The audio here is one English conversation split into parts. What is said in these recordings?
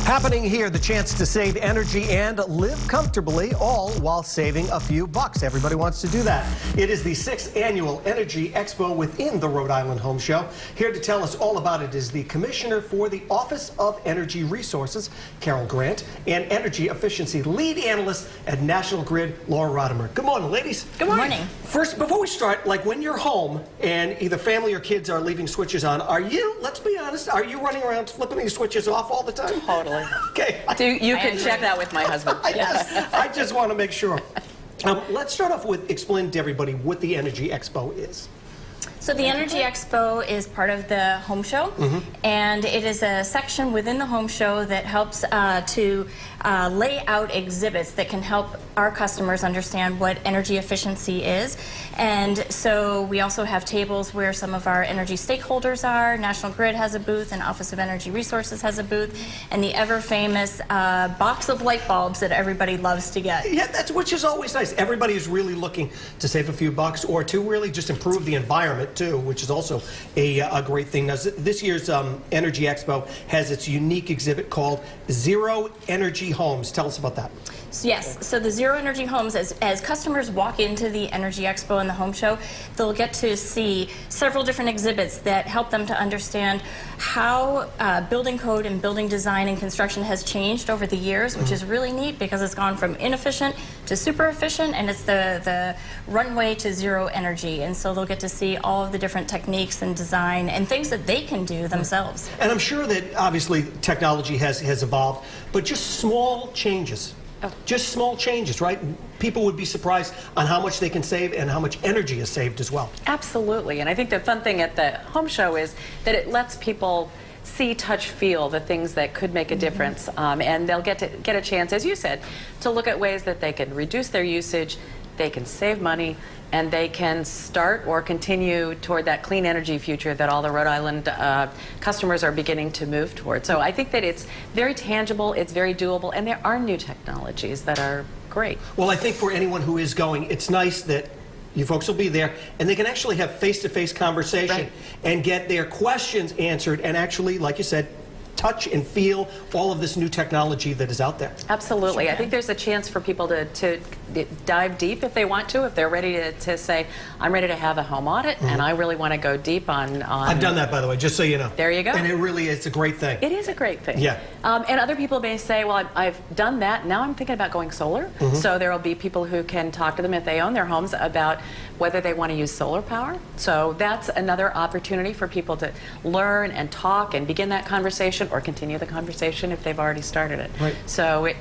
Happening here, the chance to save energy and live comfortably, all while saving a few bucks. Everybody wants to do that. It is the 6th annual Energy Expo within the Rhode Island Home Show. Here to tell us all about it is the Commissioner for the Office of Energy Resources, Carol Grant, and Energy Efficiency Lead Analyst at National Grid, Laura Rodimer. Good morning, ladies. Good morning. First, before we start, like when you're home and either family or kids are leaving switches on, are you, let's be honest, are you running around flipping these switches off all the time? Totally. Okay. You can check that with my husband. Yes. I just want to make sure. Let's start off with explaining to everybody what the Energy Expo is. So the Energy Expo is part of the Home Show, and it is a section within the Home Show that helps to lay out exhibits that can help our customers understand what energy efficiency is. And so we also have tables where some of our energy stakeholders are. National Grid has a booth, and Office of Energy Resources has a booth, and the ever-famous box of light bulbs that everybody loves to get. Yeah, which is always nice. Everybody is really looking to save a few bucks or to really just improve the environment too, which is also a great thing. Now, this year's Energy Expo has its unique exhibit called Zero Energy Homes. Tell us about that. Yes, so the Zero Energy Homes, as customers walk into the Energy Expo and the Home Show, they'll get to see several different exhibits that help them to understand how building code and building design and construction has changed over the years, which is really neat because it's gone from inefficient to super efficient, and it's the runway to zero energy. And so they'll get to see all of the different techniques and design and things that they can do themselves. And I'm sure that obviously technology has evolved, but just small changes. Just small changes, right? People would be surprised on how much they can save and how much energy is saved as well. Absolutely. And I think the fun thing at the Home Show is that it lets people see, touch, feel the things that could make a difference. And they'll get a chance, as you said, to look at ways that they can reduce their usage, they can save money, and they can start or continue toward that clean energy future that all the Rhode Island customers are beginning to move toward. So I think that it's very tangible, it's very doable, and there are new technologies that are great. Well, I think for anyone who is going, it's nice that you folks will be there, and they can actually have face-to-face conversation and get their questions answered and actually, like you said, touch and feel all of this new technology that is out there. Absolutely. I think there's a chance for people to dive deep if they want to, if they're ready to say, I'm ready to have a home audit, and I really want to go deep on... I've done that, by the way, just so you know. There you go. And it really is a great thing. It is a great thing. Yeah. And other people may say, well, I've done that. Now I'm thinking about going solar. So there will be people who can talk to them if they own their homes about whether they want to use solar power. So that's another opportunity for people to learn and talk and begin that conversation or continue the conversation if they've already started it. Right. So,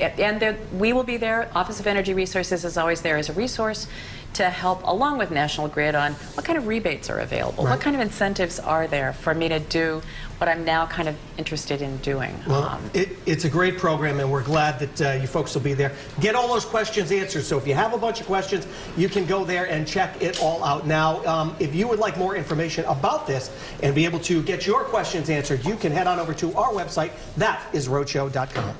we will be there. Office of Energy Resources is always there as a resource to help along with National Grid on what kind of rebates are available, what kind of incentives are there for me to do what I'm now kind of interested in doing. Well, it's a great program, and we're glad that you folks will be there. Get all those questions answered. So if you have a bunch of questions, you can go there and check it all out. Now, if you would like more information about this and be able to get your questions answered, you can head on over to our website. That is rhodeshow.com.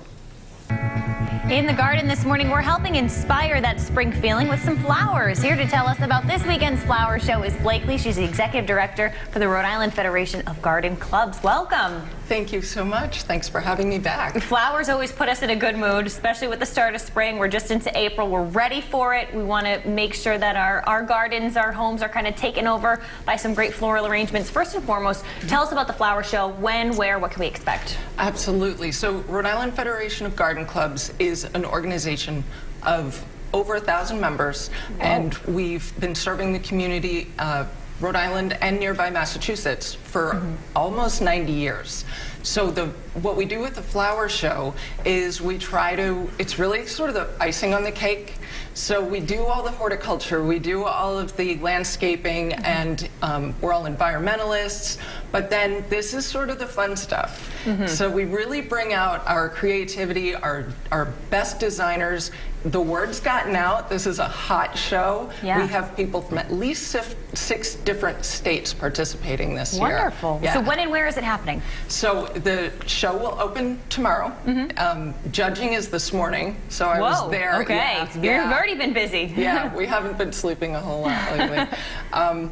In the garden this morning, we're helping inspire that spring feeling with some flowers. Here to tell us about this weekend's flower show is Blakely. She's the executive director for the Rhode Island Federation of Garden Clubs. Welcome. Thank you so much. Thanks for having me back. Flowers always put us in a good mood, especially with the start of spring. We're just into April. We're ready for it. We want to make sure that our gardens, our homes are kind of taken over by some great floral arrangements. First and foremost, tell us about the flower show. When, where, what can we expect? Absolutely. So Rhode Island Federation of Garden Clubs is an organization of over 1,000 members, and we've been serving the community Rhode Island and nearby Massachusetts for almost 90 years. So what we do with the flower show is we try to, it's really sort of the icing on the cake. So we do all the horticulture, we do all of the landscaping, and we're all environmentalists, but then this is sort of the fun stuff. So we really bring out our creativity, our best designers. The word's gotten out. This is a hot show. Yeah. We have people from at least 6 different states participating this year. Wonderful. Yeah. So when and where is it happening? So the show will open tomorrow. Judging is this morning, so I was there. Okay. You've already been busy. Yeah, we haven't been sleeping a whole lot lately.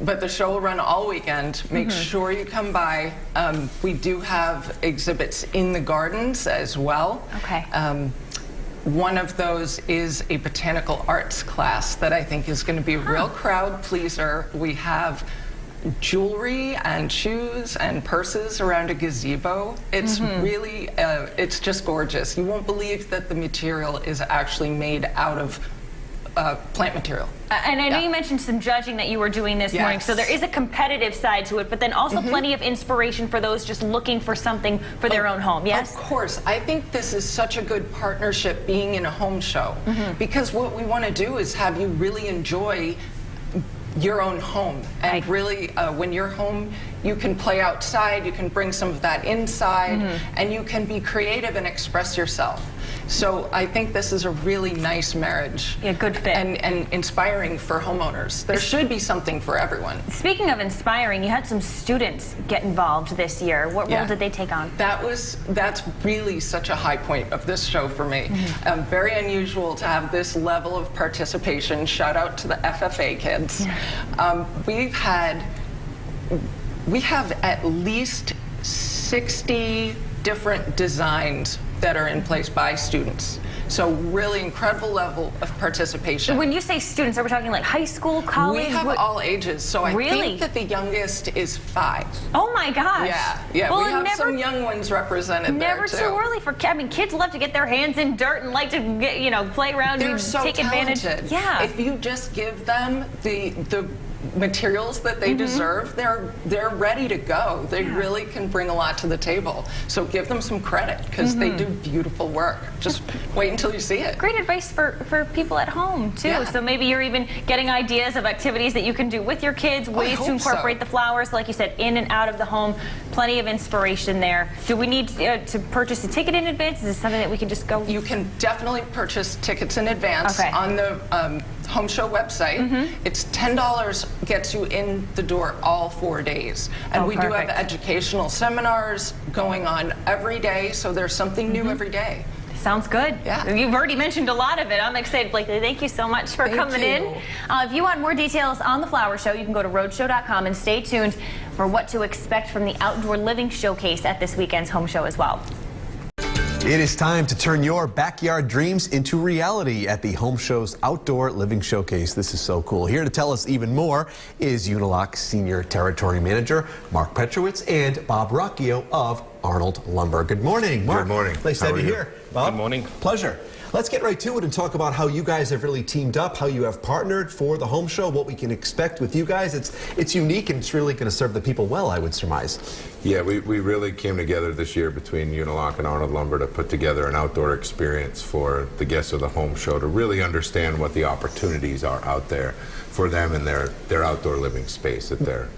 But the show will run all weekend. Make sure you come by. We do have exhibits in the gardens as well. Okay. One of those is a botanical arts class that I think is going to be a real crowd pleaser. We have jewelry and shoes and purses around a gazebo. It's really, it's just gorgeous. You won't believe that the material is actually made out of plant material. And I know you mentioned some judging that you were doing this morning, so there is a competitive side to it, but then also plenty of inspiration for those just looking for something for their own home, yes? Of course. I think this is such a good partnership being in a home show, because what we want to do is have you really enjoy your own home. And really, when you're home, you can play outside, you can bring some of that inside, and you can be creative and express yourself. So I think this is a really nice marriage. Yeah, good fit. And inspiring for homeowners. There should be something for everyone. Speaking of inspiring, you had some students get involved this year. What role did they take on? That's really such a high point of this show for me. Very unusual to have this level of participation. Shout out to the FFA kids. We have at least 60 different designs that are in place by students. So really incredible level of participation. When you say students, are we talking like high school, college? We have all ages. So I think that the youngest is 5. Oh my gosh. Yeah. Well, we have some young ones represented there Never too. too early for kids. I mean, kids love to get their hands in dirt and like to get, play around They're and so take talented. advantage. Yeah. If you just give them the materials that they deserve, they're ready to go. They really can bring a lot to the table. So give them some credit, because they do beautiful work. Just wait until you see it. Great advice for people at home too. Yeah. So maybe you're even getting ideas of activities that you can do with your kids, ways to incorporate the flowers, like you said, in and out of the home. Plenty of inspiration there. Do we need to purchase a ticket in advance? Is this something that we can just go? You can definitely purchase tickets in advance on the Home Show website. It's $10, gets you in the door all 4 days. And we do have educational seminars going on every day, so there's something new every day. Sounds good. Yeah. You've already mentioned a lot of it. I'm excited, Blakely. Thank you so much for coming in. If you want more details on the Flower Show, you can go to roadshow.com and stay tuned for what to expect from the Outdoor Living Showcase at this weekend's Home Show as well. It is time to turn your backyard dreams into reality at the Home Show's Outdoor Living Showcase. This is so cool. Here to tell us even more is Uniloc Senior Territory Manager Mark Petrowitz and Bob Rocchio of Arnold Lumber. Good morning, Mark. Good morning. Nice to have you here. Bob? Good morning. Pleasure. Let's get right to it and talk about how you guys have really teamed up, how you have partnered for the Home Show, what we can expect with you guys. It's unique, and it's really going to serve the people well, I would surmise. Yeah, we really came together this year between Uniloc and Arnold Lumber to put together an outdoor experience for the guests of the Home Show to really understand what the opportunities are out there for them in their outdoor living space at their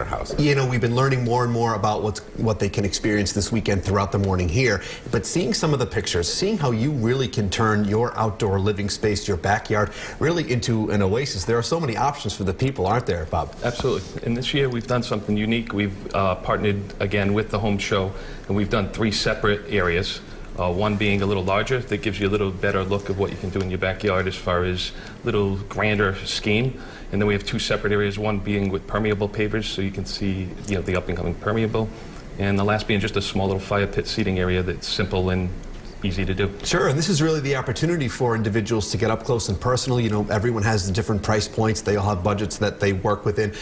house. You know, we've been learning more and more about what they can experience this weekend throughout the morning here, but seeing some of the pictures, seeing how you really can turn your outdoor living space, your backyard, really into an oasis. There are so many options for the people, aren't there, Bob? Absolutely. And this year we've done something unique. We've partnered again with the Home Show, and we've done 3 separate areas. One being a little larger, that gives you a little better look of what you can do in your backyard as far as little grander scheme. And then we have 2 separate areas, one being with permeable pavers, so you can see the up and coming permeable. And the last being just a small little fire pit seating area that's simple and easy to do. Sure, and this is really the opportunity for individuals to get up close and personal. You know, everyone has different price points. They all have budgets that they work within.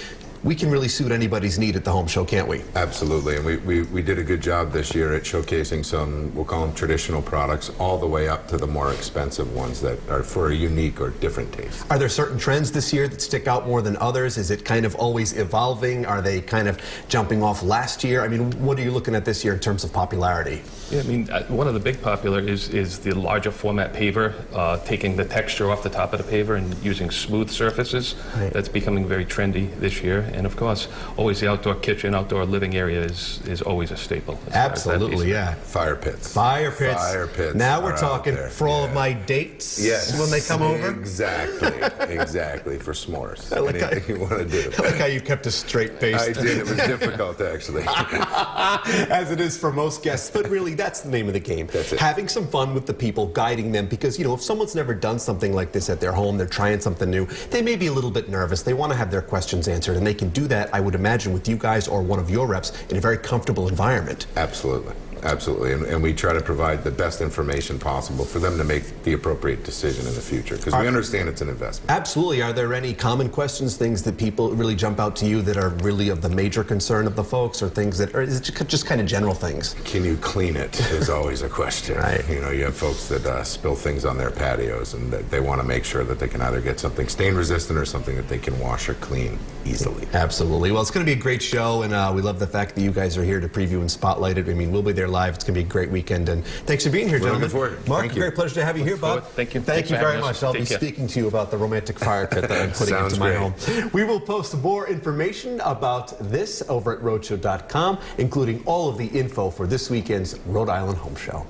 We can really suit anybody's need at the Home Show, can't we? Absolutely, and we did a good job this year at showcasing some, we'll call them traditional products, all the way up to the more expensive ones that are for a unique or different taste. Are there certain trends this year that stick out more than others? Is it kind of always evolving? Are they kind of jumping off last year? I mean, what are you looking at this year in terms of popularity? Yeah, I mean, one of the big popular is the larger format paver, taking the texture off the top of the paver and using smooth surfaces. Right. That's becoming very trendy this year. And of course, always the outdoor kitchen, outdoor living area is always a staple. Absolutely, yeah. Fire pits. Fire pits. Fire pits. Now we're are talking out there. for all of my dates. Yes. When they come over. Exactly, for s'mores. Anything you want to do. I like how you kept a straight face. I did. It was difficult, actually. As it is for most guests. But really, that's the name of the game. That's it. Having some fun with the people, guiding them, because, if someone's never done something like this at their home, they're trying something new, they may be a little bit nervous. They want to have their questions answered, and they can can do that, I would imagine, with you guys or one of your reps in a very comfortable environment. Absolutely. Absolutely. And we try to provide the best information possible for them to make the appropriate decision in the future, because we understand it's an investment. Absolutely. Are there any common questions, things that people really jump out to you that are really of the major concern of the folks, or things that, or is it just kind of general things? Can you clean it is always a question. Right. You know, you have folks that spill things on their patios, and that they want to make sure that they can either get something stain resistant or something that they can wash or clean easily. Absolutely. Well, it's going to be a great show, and we love the fact that you guys are here to preview and spotlight it. I mean, we'll be there live. It's going to be a great weekend, and thanks for being here, We're gentlemen. looking forward to it. Mark, Thank a you. great pleasure to have you here, Bob. Thank you. Thank Thanks you for very having us. much. I'll Take be care. speaking to you about the romantic fire pit that I'm putting Sounds into my great. home. We will post more information about this over at Roadshow.com, including all of the info for this weekend's Rhode Island Home Show.